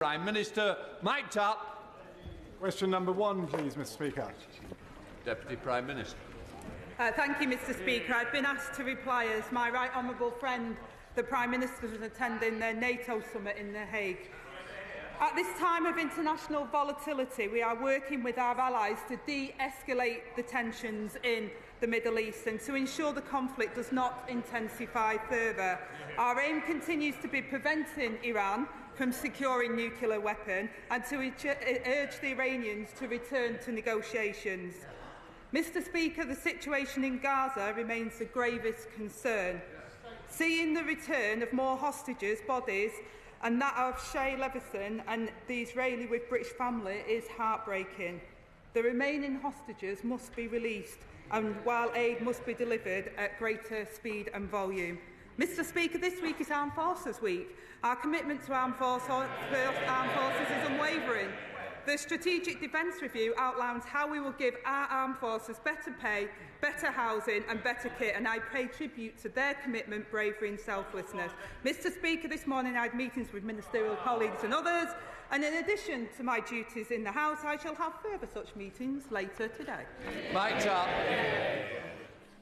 Prime Minister, mic'd up. Question number 1, please, Mr. Speaker. Deputy Prime Minister. Thank you, Mr. Speaker. I've been asked to reply as my right honourable friend, the Prime Minister, was attending the NATO summit in The Hague. At this time of international volatility, we are working with our allies to de-escalate the tensions in the Middle East and to ensure the conflict does not intensify further. Our aim continues to be preventing Iran from securing nuclear weapon and to urge the Iranians to return to negotiations. Mr. Speaker, the situation in Gaza remains the gravest concern. Seeing the return of more hostages' bodies and that of Shay Leveson and the Israeli with British family is heartbreaking. The remaining hostages must be released, and while aid must be delivered at greater speed and volume. Mr. Speaker, this week is Armed Forces Week. Our commitment to armed forces is unwavering. The Strategic Defence Review outlines how we will give our armed forces better pay, better housing and better kit, and I pay tribute to their commitment, bravery and selflessness. Mr. Speaker, this morning I had meetings with ministerial colleagues and others, and in addition to my duties in the House, I shall have further such meetings later today. Mic'd up.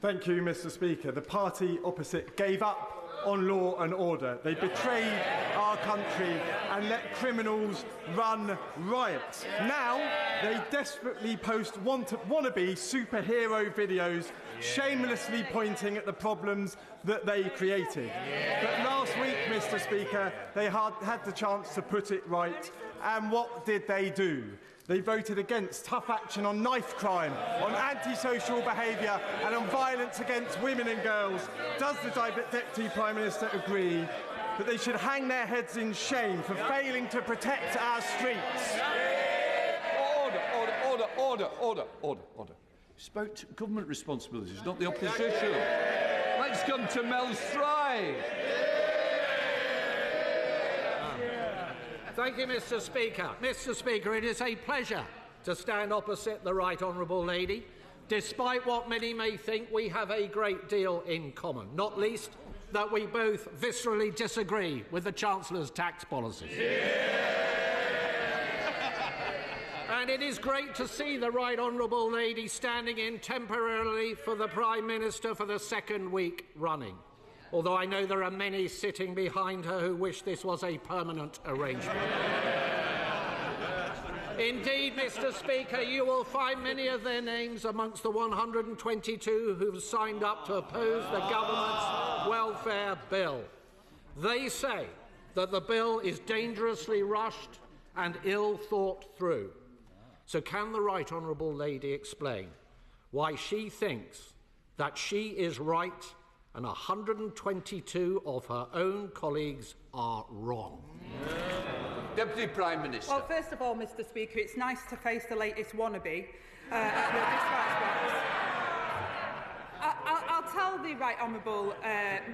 Thank you, Mr. Speaker. The party opposite gave up on law and order. They betrayed our country and let criminals run riot. Now they desperately post wannabe superhero videos, shamelessly pointing at the problems that they created. But last week, Mr. Speaker, they had the chance to put it right. And what did they do? They voted against tough action on knife crime, on antisocial behaviour and on violence against women and girls. Does the Deputy Prime Minister agree that they should hang their heads in shame for failing to protect our streets? Order. Spoke to government responsibilities, not the opposition. Let's come to Mel Stride. Thank you, Mr. Speaker. Mr. Speaker, it is a pleasure to stand opposite the Right Honourable Lady. Despite what many may think, we have a great deal in common, not least that we both viscerally disagree with the Chancellor's tax policies. And it is great to see the Right Honourable Lady standing in temporarily for the Prime Minister for the second week running. Although I know there are many sitting behind her who wish this was a permanent arrangement. Indeed, Mr. Speaker, you will find many of their names amongst the 122 who have signed up to oppose the government's welfare bill. They say that the bill is dangerously rushed and ill thought through. So can the Right Honourable Lady explain why she thinks that she is right and 122 of her own colleagues are wrong? Deputy Prime Minister. Well, first of all, Mr. Speaker, it's nice to face the latest wannabe at the dispatch box. I'll tell the Right Honourable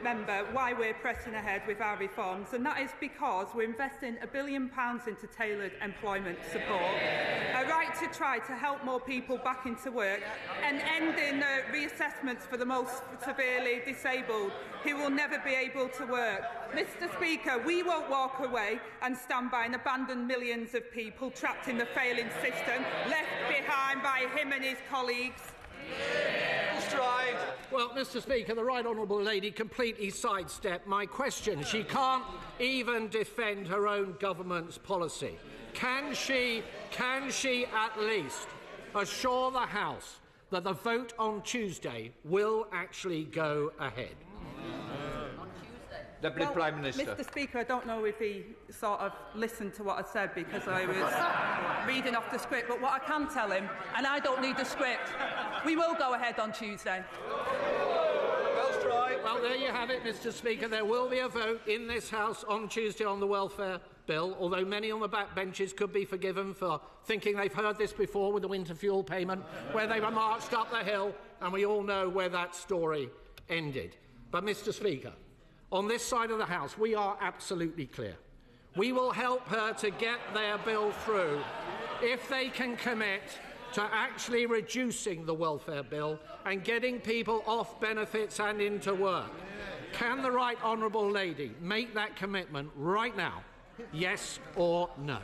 member why we're pressing ahead with our reforms, and that is because we're investing £1 billion into tailored employment support, a right to try to help more people back into work, and ending reassessments for the most severely disabled who will never be able to work. Mr. Speaker, we won't walk away and stand by and abandon millions of people trapped in the failing system, left behind by him and his colleagues. Well, Mr. Speaker, the Right Honourable Lady completely sidestepped my question. She can't even defend her own government's policy. Can she at least assure the House that the vote on Tuesday will actually go ahead? Deputy Prime Minister. Mr. Speaker, I don't know if he sort of listened to what I said because I was reading off the script, but what I can tell him, and I don't need the script, we will go ahead on Tuesday. Well, there you have it, Mr. Speaker. There will be a vote in this House on Tuesday on the welfare bill, although many on the back benches could be forgiven for thinking they've heard this before with the winter fuel payment, where they were marched up the hill, and we all know where that story ended. But, Mr. Speaker, on this side of the House, we are absolutely clear. We will help her to get their bill through if they can commit to actually reducing the welfare bill and getting people off benefits and into work. Can the Right Honourable Lady make that commitment right now Yes or no?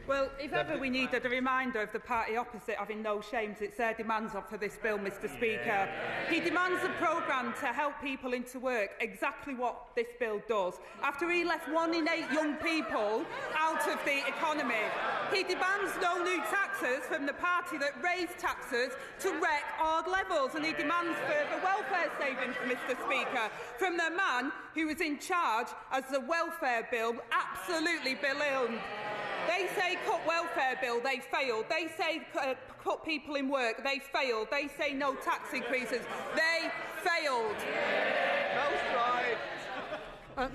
Well, if ever we needed a reminder of the party opposite having no shames, it's their demands for this bill, Mr Speaker. He demands a programme to help people into work, exactly what this bill does. After he left 1 in 8 young people out of the economy, he demands no new taxes from the party that raised taxes to record levels, and he demands further welfare savings, Mr Speaker, from the man who was in charge as the welfare bill absolutely ballooned. They say cut welfare bill, they failed. They say cut people in work, they failed. They say no tax increases, they failed.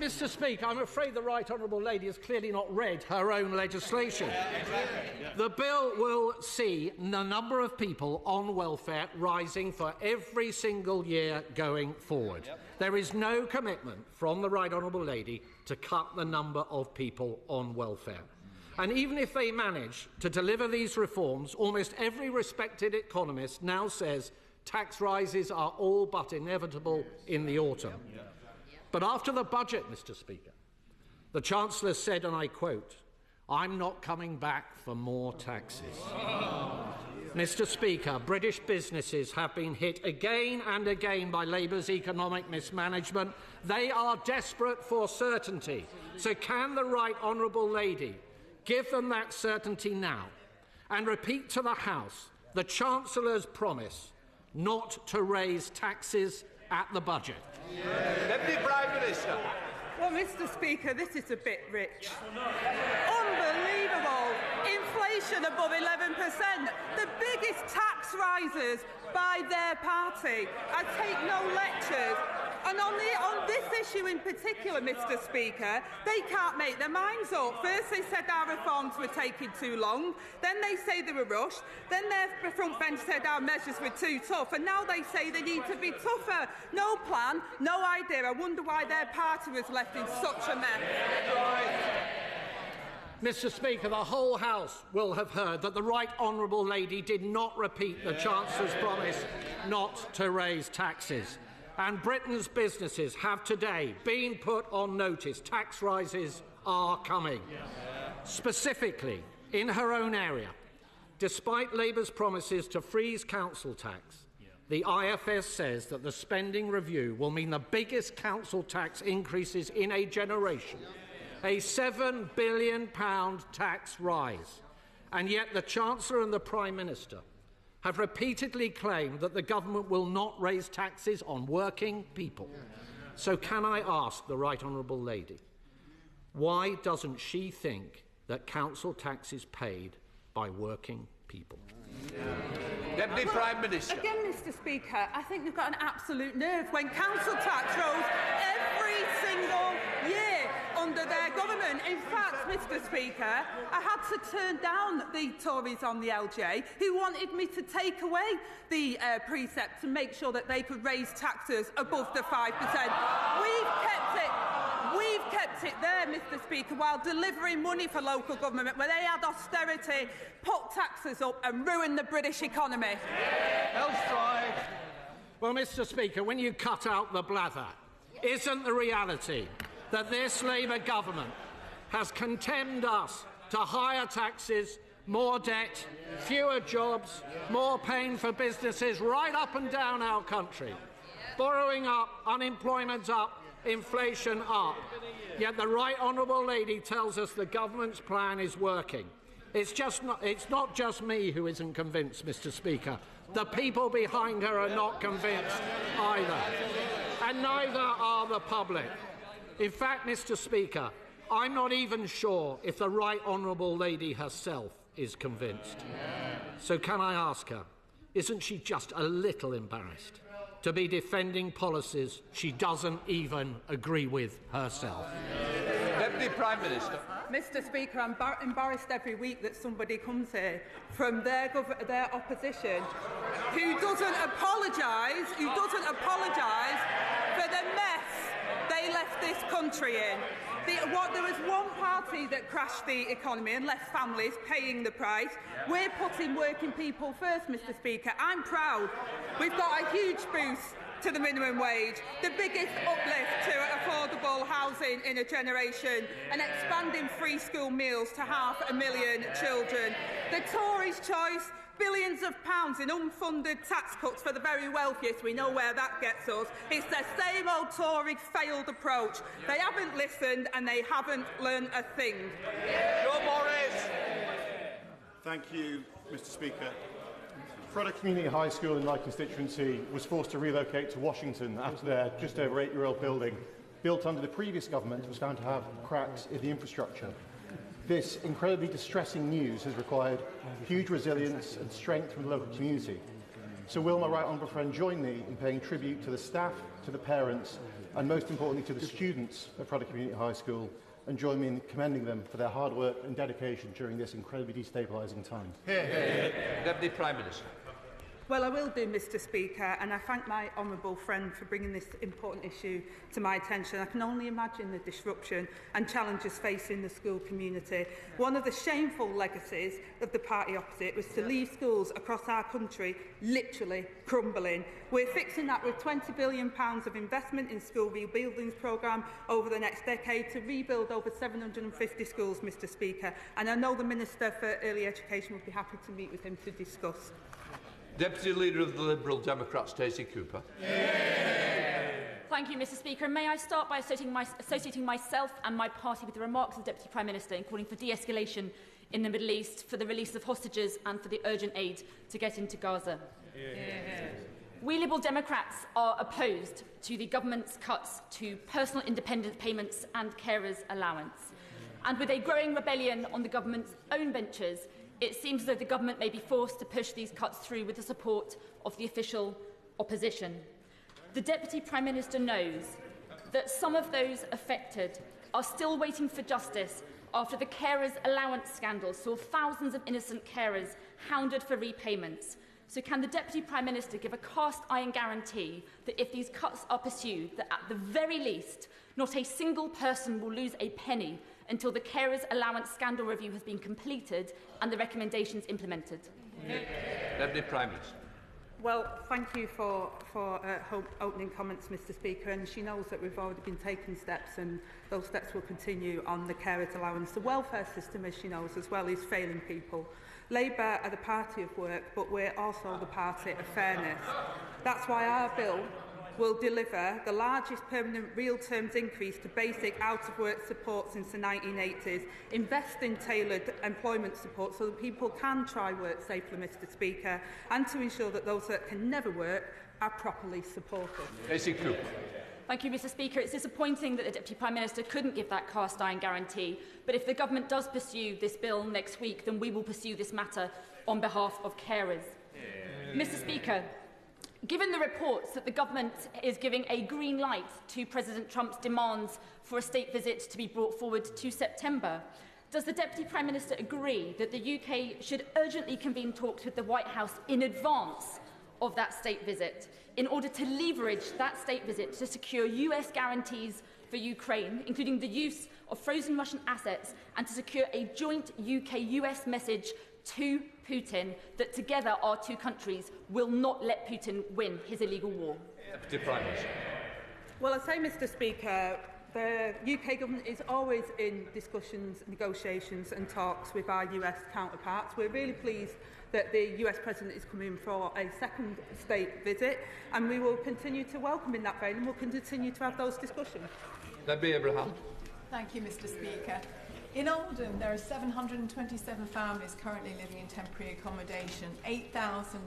Mr Speaker, I'm afraid the Right Honourable Lady has clearly not read her own legislation. The bill will see the number of people on welfare rising for every single year going forward. There is no commitment from the Right Honourable Lady to cut the number of people on welfare. And even if they manage to deliver these reforms, almost every respected economist now says tax rises are all but inevitable in the autumn. But after the budget, Mr Speaker, the Chancellor said, and I quote, "I'm not coming back for more taxes." Mr Speaker, British businesses have been hit again and again by Labour's economic mismanagement. They are desperate for certainty. So can the Right Honourable Lady give them that certainty now and repeat to the House the Chancellor's promise not to raise taxes at the budget? Deputy Prime Minister. Well, Mr Speaker, this is a bit rich. Unbelievable. Inflation above 11%. The biggest tax rises by their party. I take no lectures. And on this issue in particular, Mr Speaker, they can't make their minds up. First they said our reforms were taking too long, then they say they were rushed, then their front bench said our measures were too tough, and now they say they need to be tougher. No plan, no idea. I wonder why their party was left in such a mess. Mr Speaker, the whole House will have heard that the Right Honourable Lady did not repeat the Chancellor's promise not to raise taxes. And Britain's businesses have today been put on notice. Tax rises are coming. Specifically, in her own area, despite Labour's promises to freeze council tax, the IFS says that the spending review will mean the biggest council tax increases in a generation, a £7 billion tax rise. And yet the Chancellor and the Prime Minister have repeatedly claimed that the government will not raise taxes on working people. So can I ask the Right Honourable Lady, why doesn't she think that council tax is paid by working people? Deputy Prime Minister. Again, Mr Speaker, I think they've got an absolute nerve when council tax rose every single year under their government. In fact, Mr Speaker, I had to turn down the Tories on the LJ who wanted me to take away the precept to make sure that they could raise taxes above the 5%. We've kept it there, Mr Speaker, while delivering money for local government where they had austerity, put taxes up and ruined the British economy. Well, Mr Speaker, when you cut out the blather, isn't the reality that this Labour government has condemned us to higher taxes, more debt, fewer jobs, more pain for businesses right up and down our country? Borrowing up, unemployment up, inflation up. Yet the Right Honourable Lady tells us the government's plan is working. It's not just me who isn't convinced, Mr Speaker. The people behind her are not convinced either. And neither are the public. In fact, Mr Speaker, I'm not even sure if the Right Honourable Lady herself is convinced. So can I ask her, isn't she just a little embarrassed to be defending policies she doesn't even agree with herself? Deputy Prime Minister. Mr Speaker, I'm embarrassed every week that somebody comes here from their opposition who doesn't apologise for the mess they left this country in. There was one party that crashed the economy and left families paying the price. We're putting working people first, Mr Speaker. I'm proud. We've got a huge boost to the minimum wage, the biggest uplift to affordable affordable housing in a generation and expanding free school meals to 500,000 children. The Tories' choice, billions of pounds in unfunded tax cuts for the very wealthiest. We know where that gets us. It's the same old Tory failed approach. They haven't listened and they haven't learned a thing. Joe Morris. Thank you, Mr. Speaker. Frodder Community High School in my constituency was forced to relocate to Washington after their just over 8-year-old building, built under the previous government, was found to have cracks in the infrastructure. This incredibly distressing news has required huge resilience and strength from the local community. So will my right honourable friend join me in paying tribute to the staff, to the parents, and most importantly to the students at Frodder Community High School, and join me in commending them for their hard work and dedication during this incredibly destabilising time? Deputy Prime Minister. Well, I will do, Mr. Speaker, and I thank my honourable friend for bringing this important issue to my attention. I can only imagine the disruption and challenges facing the school community. One of the shameful legacies of the party opposite was to leave schools across our country literally crumbling. We're fixing that with £20 billion of investment in school rebuildings programme over the next decade to rebuild over 750 schools, Mr. Speaker, and I know the Minister for Early Education would be happy to meet with him to discuss. Deputy Leader of the Liberal Democrats, Stacey Cooper. Thank you, Mr. Speaker. And may I start by associating myself and my party with the remarks of the Deputy Prime Minister in calling for de-escalation in the Middle East, for the release of hostages and for the urgent aid to get into Gaza. We Liberal Democrats are opposed to the government's cuts to personal independence payments and carers' allowance. And with a growing rebellion on the government's own benches, it seems as though the government may be forced to push these cuts through with the support of the official opposition. The Deputy Prime Minister knows that some of those affected are still waiting for justice after the carers' allowance scandal saw thousands of innocent carers hounded for repayments. So can the Deputy Prime Minister give a cast-iron guarantee that if these cuts are pursued, that at the very least, not a single person will lose a penny until the carers' allowance scandal review has been completed and the recommendations implemented? Deputy Prime Minister. Well, thank you for opening comments, Mr. Speaker, and she knows that we've already been taking steps and those steps will continue on the carers' allowance. The welfare system, as she knows as well, is failing people. Labour are the party of work, but we're also the party of fairness. That's why our bill will deliver the largest permanent real terms increase to basic out-of-work support since the 1980s, invest in tailored employment support so that people can try work safely, Mr. Speaker, and to ensure that those that can never work are properly supported. Stacey Cooper. Thank you, Mr. Speaker. It's disappointing that the Deputy Prime Minister couldn't give that cast-iron guarantee, but if the government does pursue this bill next week, then we will pursue this matter on behalf of carers. Mr. Speaker, given the reports that the government is giving a green light to President Trump's demands for a state visit to be brought forward to September, does the Deputy Prime Minister agree that the UK should urgently convene talks with the White House in advance of that state visit in order to leverage that state visit to secure US guarantees for Ukraine, including the use of frozen Russian assets, and to secure a joint UK-US message to Putin that together our two countries will not let Putin win his illegal war? Deputy Prime Minister. Well, I say, Mr. Speaker, the UK government is always in discussions, negotiations and talks with our US counterparts. We're really pleased that the US President is coming for a second state visit, and we will continue to welcome in that vein and we'll continue to have those discussions. Debbie Abraham. Thank you, Mr. Speaker. In Oldham, there are 727 families currently living in temporary accommodation, 8,000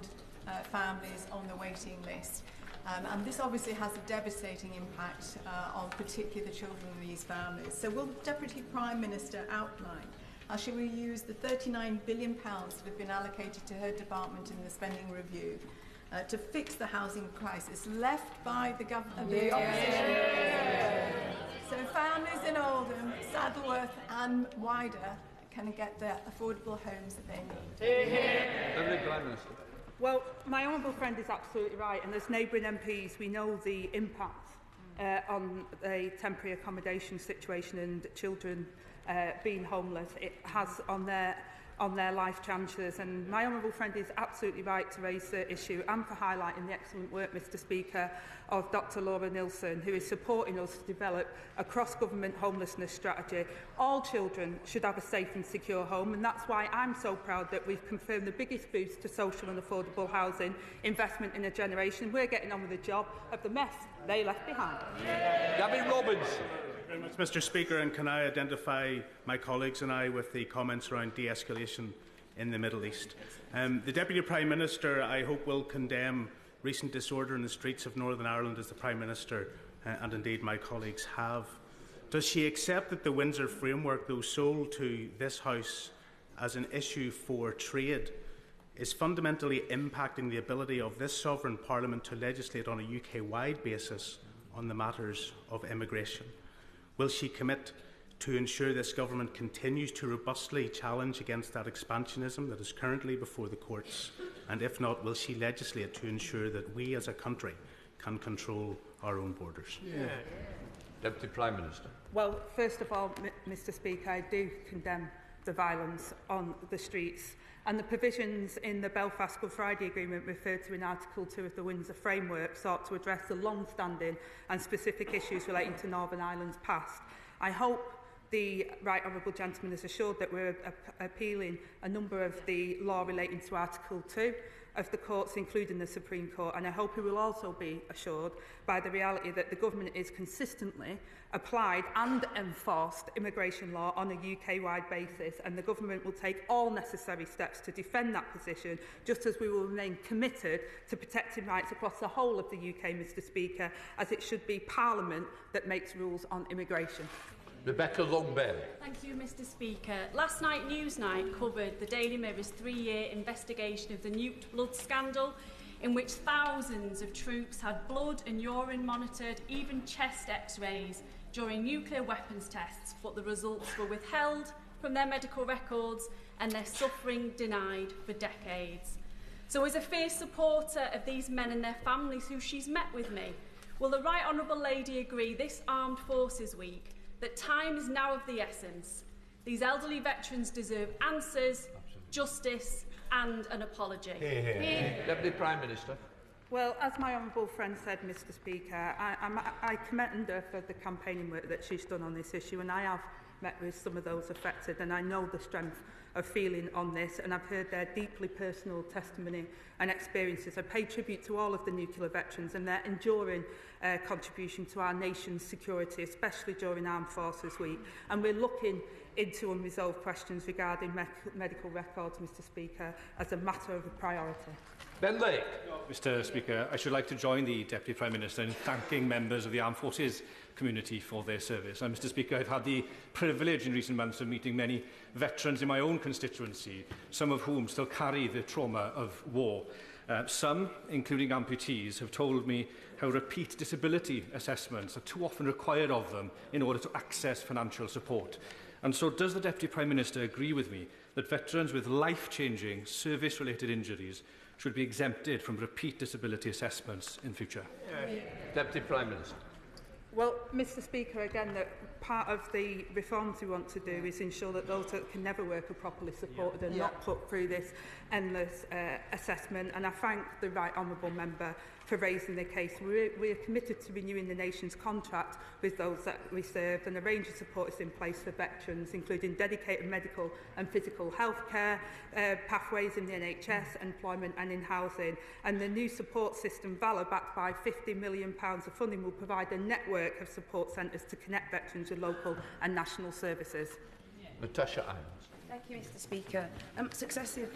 families on the waiting list. And this obviously has a devastating impact on particularly the children of these families. So will the Deputy Prime Minister outline how she will use the £39 billion that have been allocated to her department in the spending review to fix the housing crisis left by the opposition? So families in Oldham, Saddleworth and wider can get the affordable homes that they need. Deputy Prime Minister. Well, my honourable friend is absolutely right, and as neighbouring MPs, we know the impact on the temporary accommodation situation and children being homeless, it has on their life chances. And my honourable friend is absolutely right to raise the issue and for highlighting the excellent work, Mr Speaker, of Dr Laura Nilsson, who is supporting us to develop a cross-government homelessness strategy. All children should have a safe and secure home, and that's why I'm so proud that we've confirmed the biggest boost to social and affordable housing investment in a generation. We're getting on with the job of the mess they left behind. Gavin Roberts. Very much, Mr Speaker, and can I identify my colleagues and I with the comments around de-escalation in the Middle East? The Deputy Prime Minister, I hope, will condemn recent disorder in the streets of Northern Ireland, as the Prime Minister and indeed my colleagues have. Does she accept that the Windsor Framework, though sold to this House as an issue for trade, is fundamentally impacting the ability of this sovereign Parliament to legislate on a UK-wide basis on the matters of immigration? Will she commit to ensure this government continues to robustly challenge against that expansionism that is currently before the courts? And if not, will she legislate to ensure that we as a country can control our own borders? Deputy Prime Minister. Well, first of all, Mr Speaker, I do condemn the violence on the streets, and the provisions in the Belfast Good Friday Agreement referred to in Article 2 of the Windsor Framework sought to address the long-standing and specific issues relating to Northern Ireland's past. I hope the Right Honourable Gentleman is assured that we're appealing a number of the law relating to Article 2 of the courts, including the Supreme Court, and I hope he will also be assured by the reality that the government is consistently applied and enforced immigration law on a UK-wide basis, and the government will take all necessary steps to defend that position, just as we will remain committed to protecting rights across the whole of the UK, Mr Speaker, as it should be Parliament that makes rules on immigration. Rebecca Longbell. Thank you, Mr Speaker. Last night, Newsnight covered the Daily Mirror's 3-year investigation of the Nuked blood scandal, in which thousands of troops had blood and urine monitored, even chest x-rays, during nuclear weapons tests, but the results were withheld from their medical records and their suffering denied for decades. So as a fierce supporter of these men and their families who she's met with me, will the Right Honourable Lady agree this Armed Forces Week that time is now of the essence? These elderly veterans deserve answers, justice and an apology. Deputy Prime Minister. Well, as my honourable friend said, Mr Speaker, I commend her for the campaigning work that she's done on this issue, and I have met with some of those affected, and I know the strength of feeling on this, and I've heard their deeply personal testimony and experiences. I pay tribute to all of the nuclear veterans and their enduring contribution to our nation's security, especially during Armed Forces Week. And we're looking into unresolved questions regarding medical records, Mr Speaker, as a matter of priority. Ben Lake. Mr Speaker, I should like to join the Deputy Prime Minister in thanking members of the Armed Forces community for their service. And Mr Speaker, I've had the privilege in recent months of meeting many veterans in my own constituency, some of whom still carry the trauma of war. Some, including amputees, have told me how repeat disability assessments are too often required of them in order to access financial support. And so does the Deputy Prime Minister agree with me that veterans with life-changing service-related injuries should be exempted from repeat disability assessments in future? Deputy Prime Minister. Well, Mr Speaker, again, that part of the reforms we want to do is ensure that those that can never work are properly supported and not put through this endless assessment. And I thank the Right Honourable Member for raising the case. We are committed to renewing the nation's contract with those that we serve, and a range of support is in place for veterans, including dedicated medical and physical health care, pathways in the NHS, employment and in housing. And the new support system, VALA, backed by £50 million of funding, will provide a network of support centres to connect veterans with local and national services. Natasha Irons. Thank you, Mr Speaker. Successive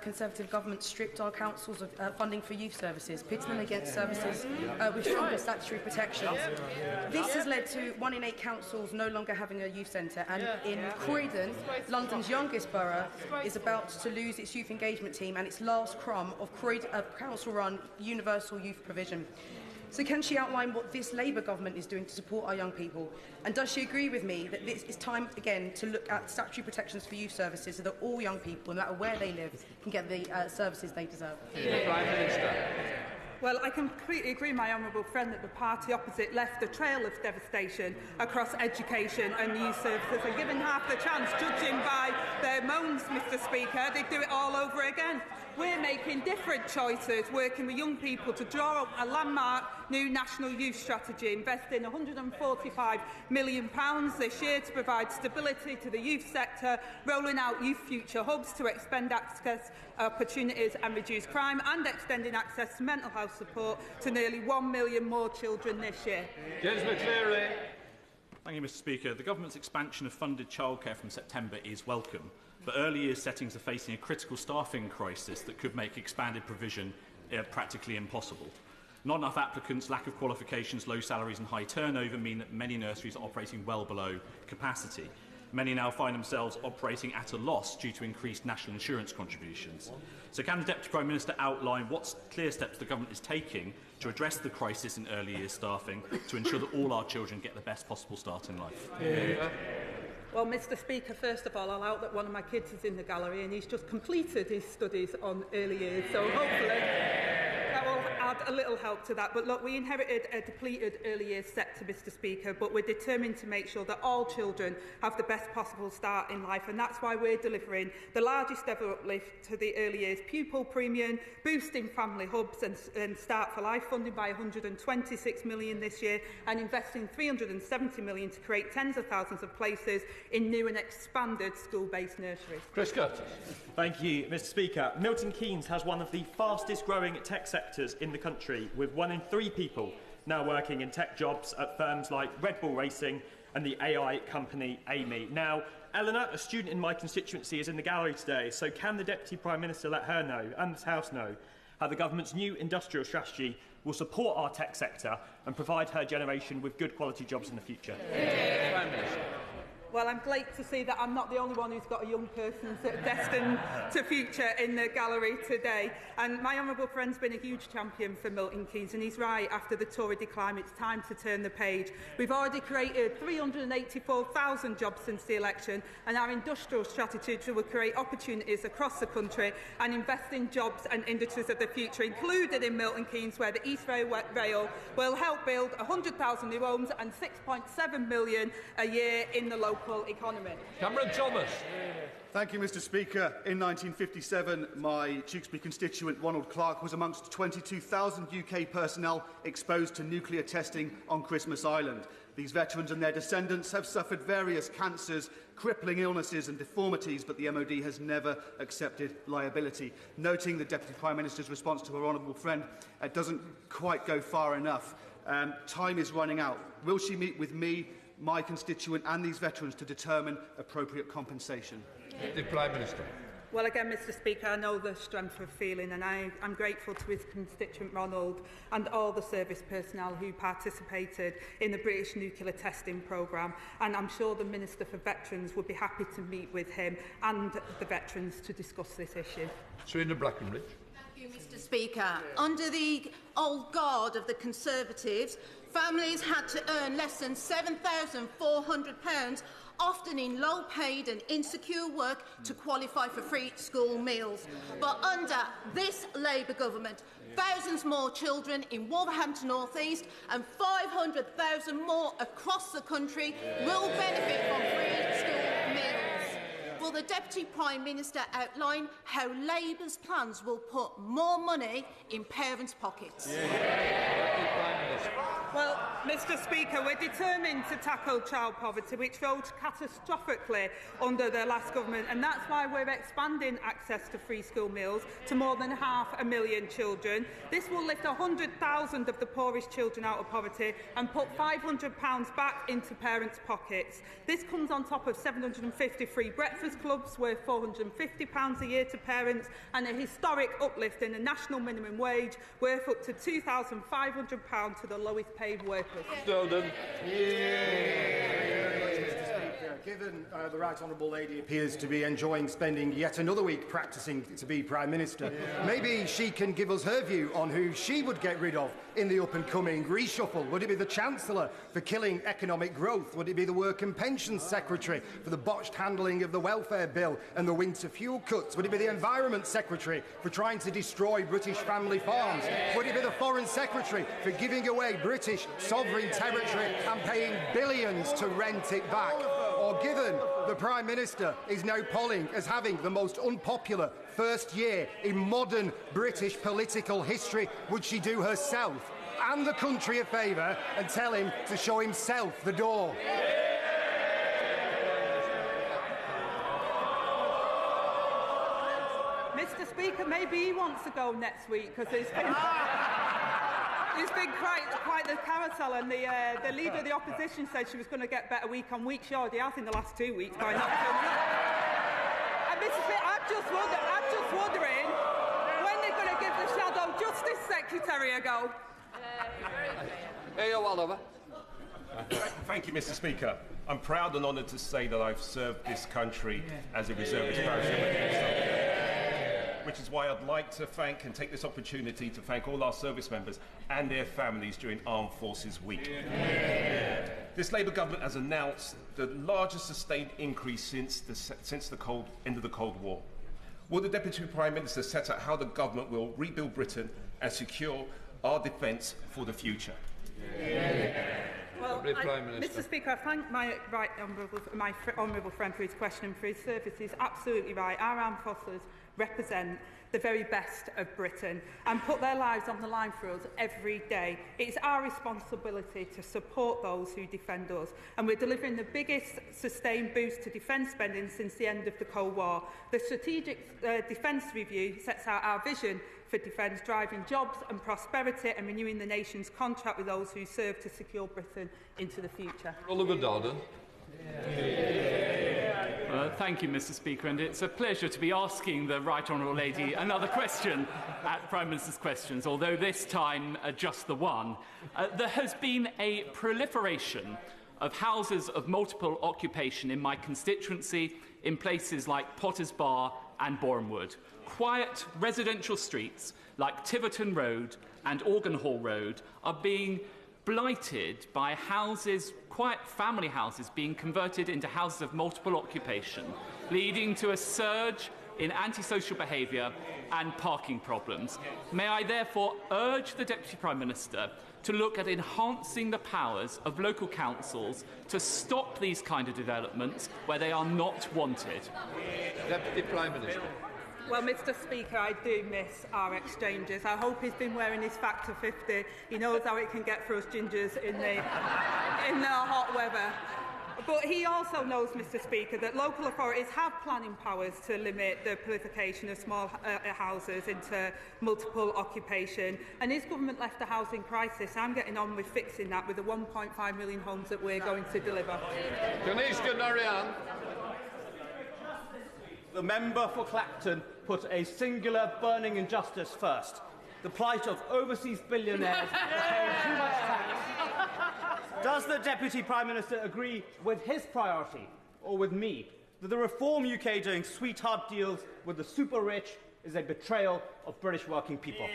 Conservative governments stripped our councils of funding for youth services, pitting them against services with stronger statutory protections. This has led to 1 in 8 councils no longer having a youth centre, and in Croydon, London's youngest borough, is about to lose its youth engagement team and its last crumb of council-run universal youth provision. So can she outline what this Labour government is doing to support our young people? And does she agree with me that this is time again to look at statutory protections for youth services so that all young people, no matter where they live, can get the services they deserve? Prime Minister. Well, I completely agree with my honourable friend that the party opposite left a trail of devastation across education and youth services, and given half the chance, judging by their moans, Mr Speaker, they'd do it all over again. We're making different choices, working with young people to draw up a landmark new national youth strategy, investing £145 million this year to provide stability to the youth sector, rolling out youth future hubs to expand access opportunities and reduce crime, and extending access to mental health support to nearly 1 million more children this year. James McCleary. Thank you, Mr Speaker. The Government's expansion of funded childcare from September is welcome, but early years settings are facing a critical staffing crisis that could make expanded provision practically impossible. Not enough applicants, lack of qualifications, low salaries and high turnover mean that many nurseries are operating well below capacity. Many now find themselves operating at a loss due to increased national insurance contributions. So can the Deputy Prime Minister outline what clear steps the Government is taking to address the crisis in early years staffing to ensure that all our children get the best possible start in life? Well, Mr Speaker, first of all, I'll out that one of my kids is in the gallery and he's just completed his studies on early years, so hopefully that will add a little help to that. But look, we inherited a depleted early years sector, Mr Speaker, but we're determined to make sure that all children have the best possible start in life, and that's why we're delivering the largest ever uplift to the early years pupil premium, boosting family hubs and Start for Life funding by £126 million this year, and investing £370 million to create tens of thousands of places in new and expanded school-based nurseries. Chris Curtis. Thank you, Mr Speaker. Milton Keynes has one of the fastest growing tech sectors in the country, with 1 in 3 people now working in tech jobs at firms like Red Bull Racing and the AI company Amy. Now, Eleanor, a student in my constituency, is in the gallery today, so can the Deputy Prime Minister let her know, and this House know, how the Government's new industrial strategy will support our tech sector and provide her generation with good quality jobs in the future? Prime Minister. Well, I'm glad to see that I'm not the only one who's got a young person destined to future in the gallery today. And my honourable friend's been a huge champion for Milton Keynes, and he's right, after the Tory decline, it's time to turn the page. We've already created 384,000 jobs since the election, and our industrial strategy will create opportunities across the country and invest in jobs and industries of the future, included in Milton Keynes, where the East Rail will help build 100,000 new homes and £6.7 million a year in the local economy. Cameron Thomas. Thank you, Mr Speaker. In 1957, my Tewkesbury constituent Ronald Clark was amongst 22,000 UK personnel exposed to nuclear testing on Christmas Island. These veterans and their descendants have suffered various cancers, crippling illnesses and deformities, but the MOD has never accepted liability. Noting the Deputy Prime Minister's response to her honourable friend, it doesn't quite go far enough. Time is running out. Will she meet with me, my constituent and these veterans to determine appropriate compensation? The Prime Minister. Well, again, Mr Speaker, I know the strength of feeling, and I'm grateful to his constituent Ronald and all the service personnel who participated in the British nuclear testing programme, and I'm sure the Minister for Veterans would be happy to meet with him and the veterans to discuss this issue. Serena Brackenridge. Thank you, Mr Speaker. Under the old guard of the Conservatives, families had to earn less than £7,400, often in low-paid and insecure work, to qualify for free school meals. But under this Labour government, thousands more children in Wolverhampton North East and 500,000 more across the country will benefit from free school meals. Will the Deputy Prime Minister outline how Labour's plans will put more money in parents' pockets? Well, Mr Speaker, we're determined to tackle child poverty, which rose catastrophically under the last government, and that's why we're expanding access to free school meals to more than 500,000 children. This will lift 100,000 of the poorest children out of poverty and put £500 back into parents' pockets. This comes on top of 750 free breakfast clubs worth £450 a year to parents, and a historic uplift in the national minimum wage worth up to £2,500 to the lowest paid workers. Snowden. given the Right Honourable Lady appears to be enjoying spending yet another week practising to be Prime Minister, maybe she can give us her view on who she would get rid of in the up-and-coming reshuffle. Would it be the Chancellor for killing economic growth? Would it be the Work and Pensions Secretary for the botched handling of the welfare bill and the winter fuel cuts? Would it be the Environment Secretary for trying to destroy British family farms? Would it be the Foreign Secretary for giving away British sovereign territory and paying billions to rent it back? Or given the Prime Minister is now polling as having the most unpopular first year in modern British political history, would she do herself and the country a favour and tell him to show himself the door? Mr. Speaker, maybe he wants to go next week because it's been quite the carousel, and the Leader of the Opposition said she was going to get better week on week. She already has in the last 2 weeks by not turning up. And Mr. Speaker, I'm just wondering when they're going to give the Shadow Justice Secretary a go. Oliver. Thank you, Mr. Speaker. I'm proud and honoured to say that I've served this country as a reservist parachute officer, which is why I'd like to thank and take this opportunity to thank all our service members and their families during Armed Forces Week. This Labour government has announced the largest sustained increase since the end of the Cold War. Will the Deputy Prime Minister set out how the government will rebuild Britain and secure our defence for the future? Well, Mr. Speaker, I thank my honourable friend for his question and for his service. He's absolutely right. Our armed forces represent the very best of Britain and put their lives on the line for us every day. It's our responsibility to support those who defend us, and we're delivering the biggest sustained boost to defence spending since the end of the Cold War. The Strategic Defence Review sets out our vision for defence, driving jobs and prosperity and renewing the nation's contract with those who serve to secure Britain into the future. Oliver Dowden. Thank you, Mr. Speaker, and it's a pleasure to be asking the Right Honourable Lady another question at Prime Minister's Questions, although this time just the one. There has been a proliferation of houses of multiple occupation in my constituency in places like Potters Bar and Bournemouth. Quiet residential streets like Tiverton Road and Organ Hall Road are being blighted by houses, quiet family houses, being converted into houses of multiple occupation, leading to a surge in antisocial behaviour and parking problems. May I therefore urge the Deputy Prime Minister to look at enhancing the powers of local councils to stop these kind of developments where they are not wanted. Deputy Prime Minister. Well, Mr. Speaker, I do miss our exchanges. I hope he's been wearing his Factor 50. He knows how it can get for us gingers in the hot weather. But he also knows, Mr. Speaker, that local authorities have planning powers to limit the proliferation of small houses into multiple occupation. And his government left a housing crisis. I'm getting on with fixing that with the 1.5 million homes that we're going to deliver. Kanishka Narayan. The member for Clacton put a singular burning injustice first: the plight of overseas billionaires paying too much tax. Does the Deputy Prime Minister agree with his priority, or with me, that the Reform UK doing sweetheart deals with the super rich is a betrayal of British working people?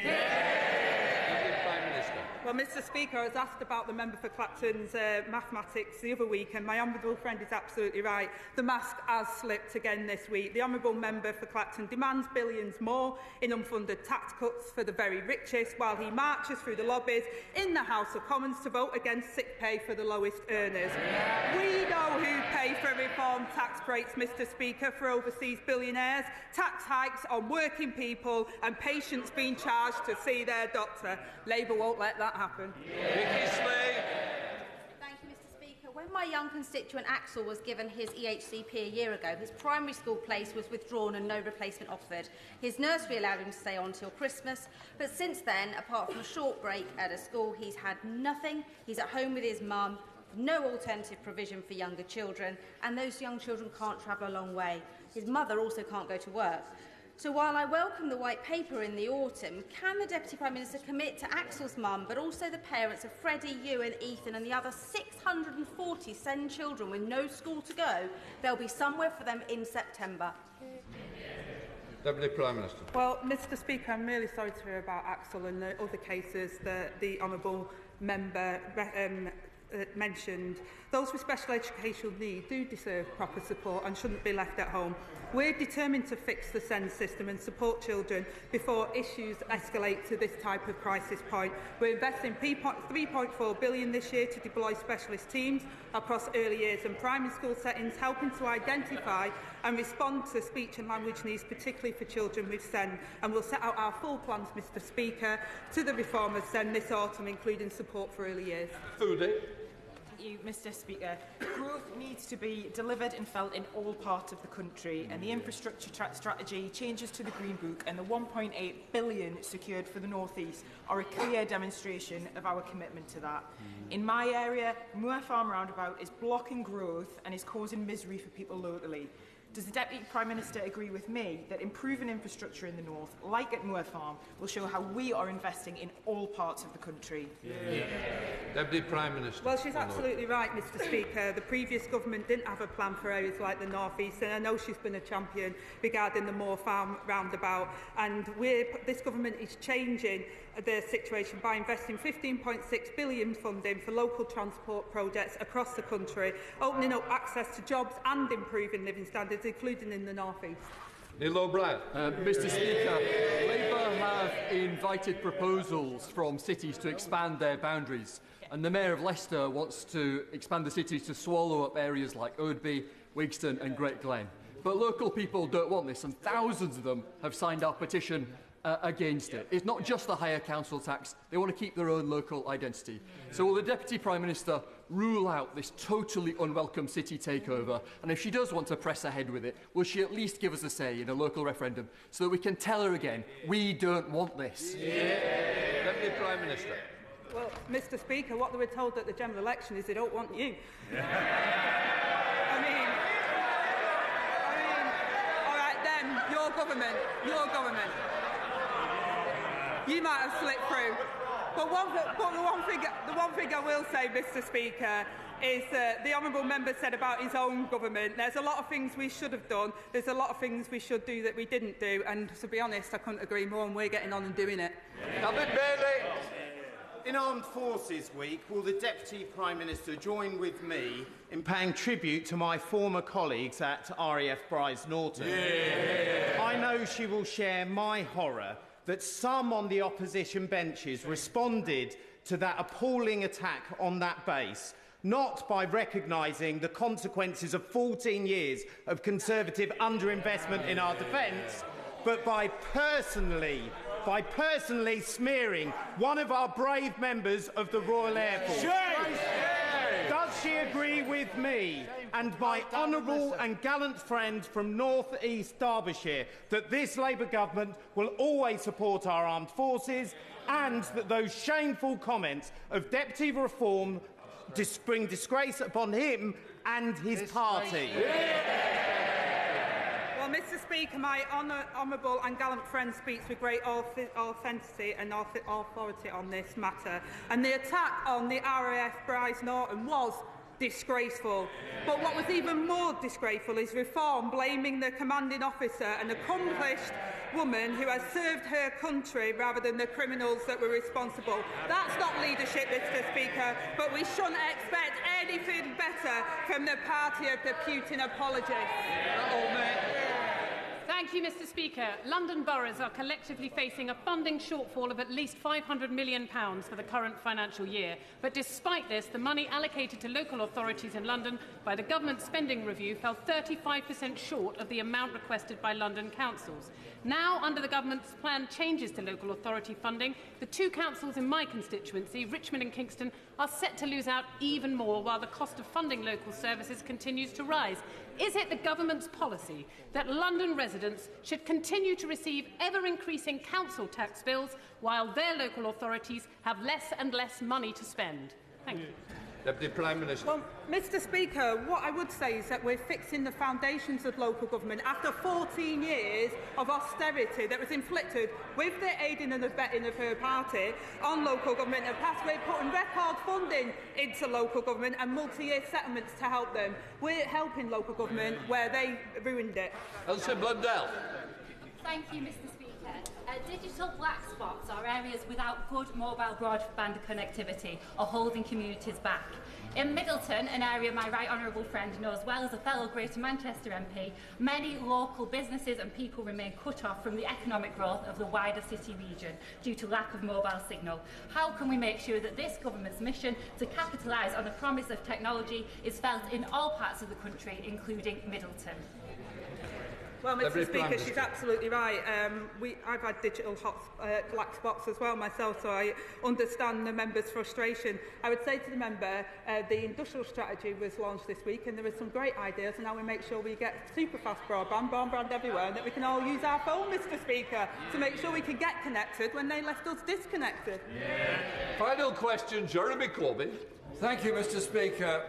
Well, Mr. Speaker, I was asked about the member for Clacton's mathematics the other week, and my honourable friend is absolutely right. The mask has slipped again this week. The honourable member for Clacton demands billions more in unfunded tax cuts for the very richest, while he marches through the lobbies in the House of Commons to vote against sick pay for the lowest earners. We know who pay for reform tax breaks, Mr. Speaker, for overseas billionaires, tax hikes on working people and patients being charged to see their doctor. Labour won't let that happen. Thank you, Mr. Speaker. When my young constituent Axel was given his EHCP a year ago, his primary school place was withdrawn and no replacement offered. His nursery allowed him to stay on till Christmas, but since then, apart from a short break at a school, he's had nothing. He's at home with his mum, no alternative provision for younger children, and those young children can't travel a long way. His mother also can't go to work. So while I welcome the white paper in the autumn, can the Deputy Prime Minister commit to Axel's mum, but also the parents of Freddie, Ewan, Ethan and the other 640 SEND children with no school to go, there'll be somewhere for them in September? Deputy Prime Minister. Well, Mr Speaker, I'm really sorry to hear about Axel and the other cases that the honourable member mentioned. Those with special educational needs do deserve proper support and shouldn't be left at home. We're determined to fix the SEND system and support children before issues escalate to this type of crisis point. We're investing £3.4 billion this year to deploy specialist teams across early years and primary school settings, helping to identify and respond to speech and language needs, particularly for children with SEND. And we'll set out our full plans, Mr Speaker, to the reform of SEND this autumn, including support for early years. Foodie. You, Mr Speaker. Growth needs to be delivered and felt in all parts of the country, and the infrastructure strategy, changes to the Green Book and the £1.8 billion secured for the North East are a clear demonstration of our commitment to that. In my area, Moor Farm Roundabout is blocking growth and is causing misery for people locally. Does the Deputy Prime Minister agree with me that improving infrastructure in the north, like at Moor Farm, will show how we are investing in all parts of the country? Yeah. Deputy Prime Minister. Well, she's absolutely right, Mr Speaker. The previous government didn't have a plan for areas like the North East, and I know she's been a champion regarding the Moor Farm roundabout. And this government is changing the situation by investing £15.6 billion funding for local transport projects across the country, opening up access to jobs and improving living standards, including in the North East. Neil O'Brien. Mr Speaker, Labour have invited proposals from cities to expand their boundaries, and the Mayor of Leicester wants to expand the cities to swallow up areas like Erdby, Wigston and Great Glen. But local people don't want this, and thousands of them have signed our petition against it. It's not just the higher council tax, they want to keep their own local identity. So will the Deputy Prime Minister rule out this totally unwelcome city takeover? And if she does want to press ahead with it, will she at least give us a say in a local referendum so that we can tell her again, we don't want this? Deputy Prime Minister. Well, Mr Speaker, what they were told at the general election is they don't want you. I mean, all right then, your government. You might have slipped through. But the one thing I will say, Mr Speaker, is the honourable member said about his own government. There's a lot of things we should have done. There's a lot of things we should do that we didn't do. And to be honest, I couldn't agree more, and we're getting on and doing it. David Bailey. In Armed Forces Week, will the Deputy Prime Minister join with me in paying tribute to my former colleagues at RAF Bryce Norton? I know she will share my horror that some on the opposition benches responded to that appalling attack on that base, not by recognising the consequences of 14 years of Conservative underinvestment in our defence, but by personally smearing one of our brave members of the Royal Air Force. Does she agree with me and my honourable and gallant friend from North East Derbyshire that this Labour government will always support our armed forces, and that those shameful comments of deputy reform bring disgrace upon him and his party? Well, Mr Speaker, my honourable and gallant friend speaks with great authenticity and authority on this matter. And the attack on the RAF Bryce Norton was disgraceful. But what was even more disgraceful is reform blaming the commanding officer, an accomplished woman who has served her country, rather than the criminals that were responsible. That's not leadership, Mr Speaker, but we shouldn't expect anything better from the party of the Putin apologists. Thank you, Mr Speaker. London boroughs are collectively facing a funding shortfall of at least £500 million for the current financial year. But despite this, the money allocated to local authorities in London by the government spending review fell 35% short of the amount requested by London councils. Now, under the government's planned changes to local authority funding, the two councils in my constituency, Richmond and Kingston, are set to lose out even more while the cost of funding local services continues to rise. Is it the government's policy that London residents should continue to receive ever-increasing council tax bills while their local authorities have less and less money to spend? Thank you. Deputy Prime Minister. Well, Mr Speaker, what I would say is that we're fixing the foundations of local government after 14 years of austerity that was inflicted with the aiding and abetting of her party on local government. And past, we're putting record funding into local government and multi-year settlements to help them. We're helping local government where they ruined it. Elsa Blundell. Thank you, Mr Speaker. Digital black spots are areas without good mobile broadband connectivity or holding communities back. In Middleton, an area my right honourable friend knows well as a fellow Greater Manchester MP, many local businesses and people remain cut off from the economic growth of the wider city region due to lack of mobile signal. How can we make sure that this government's mission to capitalise on the promise of technology is felt in all parts of the country, including Middleton? Well, Mr Speaker, she's absolutely right. I've had digital black spots as well myself, so I understand the member's frustration. I would say to the member, the industrial strategy was launched this week and there are some great ideas, and now we make sure we get super fast broadband everywhere, and that we can all use our phone, Mr Speaker, to make sure we can get connected when they left us disconnected. Final question, Jeremy Corbyn. Thank you, Mr Speaker.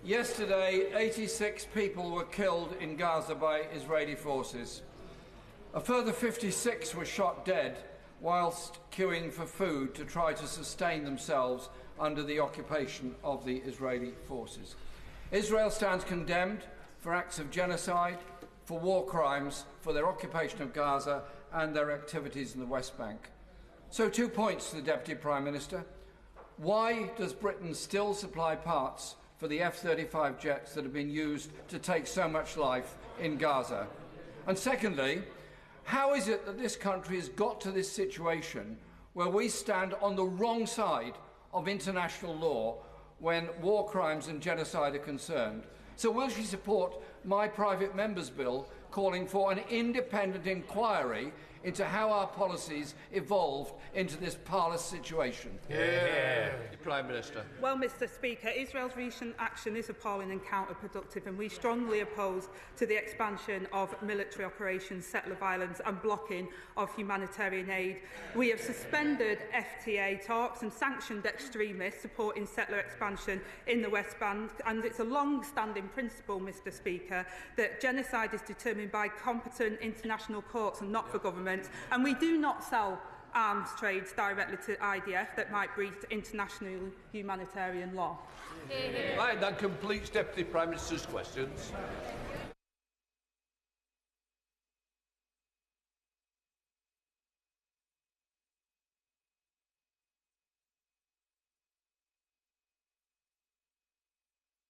Yesterday, 86 people were killed in Gaza by Israeli forces. A further 56 were shot dead whilst queuing for food to try to sustain themselves under the occupation of the Israeli forces. Israel stands condemned for acts of genocide, for war crimes, for their occupation of Gaza and their activities in the West Bank. So 2 points to the Deputy Prime Minister. Why does Britain still supply parts for the F-35 jets that have been used to take so much life in Gaza? And secondly, how is it that this country has got to this situation where we stand on the wrong side of international law when war crimes and genocide are concerned? So will she support my private member's bill calling for an independent inquiry into how our policies evolved into this parlous situation? Prime Minister. Well, Mr Speaker, Israel's recent action is appalling and counterproductive, and we strongly oppose to the expansion of military operations, settler violence and blocking of humanitarian aid. We have suspended FTA talks and sanctioned extremists supporting settler expansion in the West Bank, and it's a long-standing principle, Mr Speaker, that genocide is determined by competent international courts and not for government, and we do not sell arms trades directly to IDF that might breach international humanitarian law. Right, that completes Deputy Prime Minister's questions.